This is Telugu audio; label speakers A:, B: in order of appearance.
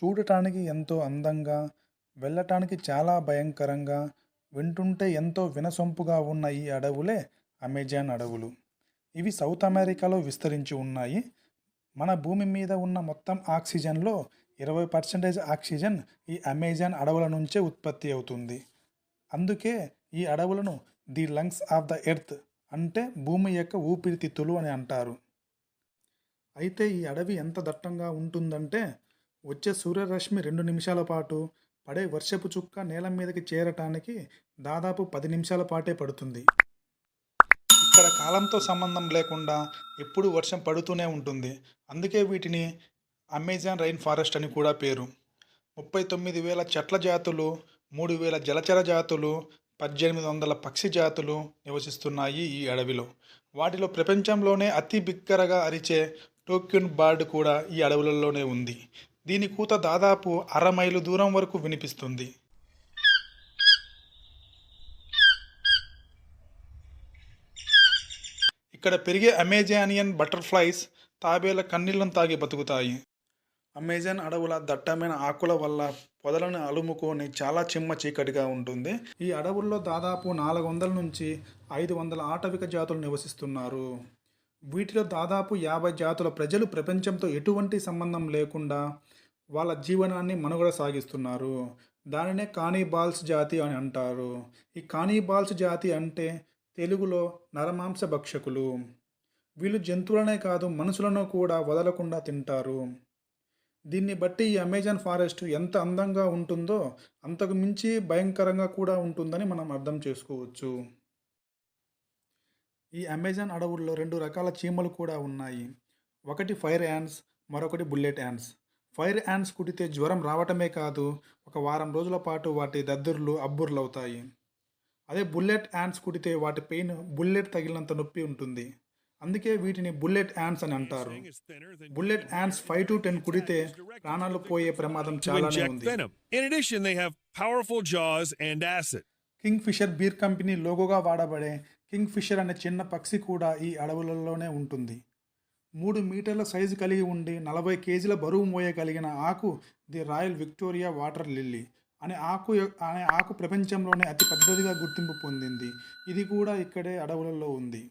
A: చూడటానికి ఎంతో అందంగా, వెళ్ళటానికి చాలా భయంకరంగా, వింటుంటే ఎంతో వినసొంపుగా ఉన్న ఈ అడవులే అమెజాన్ అడవులు. ఇవి సౌత్ అమెరికాలో విస్తరించి ఉన్నాయి. మన భూమి మీద ఉన్న మొత్తం ఆక్సిజన్లో 20% ఆక్సిజన్ ఈ అమెజాన్ అడవుల నుంచే ఉత్పత్తి అవుతుంది. అందుకే ఈ అడవులను the lungs of the earth, అంటే భూమి యొక్క ఊపిరితిత్తులు అని అంటారు. అయితే ఈ అడవి ఎంత దట్టంగా ఉంటుందంటే వచ్చే సూర్యరశ్మి 2 నిమిషాల పాటు, పడే వర్షపు చుక్క నేల మీదకి చేరటానికి దాదాపు 10 నిమిషాల పాటే పడుతుంది. ఇక్కడ కాలంతో సంబంధం లేకుండా ఎప్పుడు వర్షం పడుతూనే ఉంటుంది. అందుకే వీటిని అమెజాన్ రైన్ ఫారెస్ట్ అని కూడా పేరు. 39,000 చెట్ల జాతులు, 3,000 జలచర జాతులు, 1,800 పక్షి జాతులు నివసిస్తున్నాయి ఈ అడవిలో. వాటిలో ప్రపంచంలోనే అతి బిగ్గరగా అరిచే టోక్యూన్ బర్డ్ కూడా ఈ అడవులలోనే ఉంది. దీని కూత దాదాపు 1/2 మైలు దూరం వరకు వినిపిస్తుంది. ఇక్కడ పెరిగే అమెజానియన్ బటర్ఫ్లైస్ తాబేల కన్నీళ్లను తాగి బతుకుతాయి. అమెజాన్ అడవుల దట్టమైన ఆకుల వల్ల పొదలను అలుముకొని చాలా చిమ్మ చీకటిగా ఉంటుంది. ఈ అడవుల్లో దాదాపు 400 నుంచి 500 ఆటవిక జాతులు నివసిస్తున్నారు. వీటిలో దాదాపు 50 జాతుల ప్రజలు ప్రపంచంతో ఎటువంటి సంబంధం లేకుండా వాళ్ళ జీవనాన్ని మనుగడ సాగిస్తున్నారు. దానినే కానిబాల్స్ జాతి అని అంటారు. ఈ కానిబాల్స్ జాతి అంటే తెలుగులో నరమాంస భక్షకులు. వీళ్ళు జంతువులనే కాదు, మనుషులను కూడా వదలకుండా తింటారు. దీన్ని బట్టి ఈ అమెజాన్ ఫారెస్ట్ ఎంత అందంగా ఉంటుందో అంతకు మించి భయంకరంగా కూడా ఉంటుందని మనం అర్థం చేసుకోవచ్చు. ఈ అమెజాన్ అడవుల్లో 2 రకాల చీమలు కూడా ఉన్నాయి. ఒకటి ఫైర్ యాంట్స్, మరొకటి బుల్లెట్ యాంట్స్. ఫైర్ యాంట్స్ కుడితే జ్వరం రావటమే కాదు, ఒక వారం రోజుల పాటు వాటి దద్దుర్లు అబ్బుర్లవుతాయి. అదే బుల్లెట్ యాంట్స్ కుడితే వాటి పెయిన్ బుల్లెట్ తగిలినంత నొప్పి ఉంటుంది. అందుకే వీటిని బుల్లెట్ యాంట్స్ అని అంటారు. బుల్లెట్ యాంట్స్ 5 to 10 కుడితే ప్రాణాలు పోయే ప్రమాదం చాలానే ఉంది. కింగ్ ఫిషర్ బీర్ కంపెనీ లోగోగా వాడబడే కింగ్ ఫిషర్ అనే చిన్న పక్షి కూడా ఈ అడవులలోనే ఉంటుంది. 3 మీటర్ల సైజు కలిగి ఉండి 40 కేజీల బరువు మోయగలిగిన ఆకు the royal Victoria water lily అనే ఆకు ప్రపంచంలోనే అతి పెద్దదిగా గుర్తింపు పొందింది. ఇది కూడా ఇక్కడే అడవులలో ఉంది.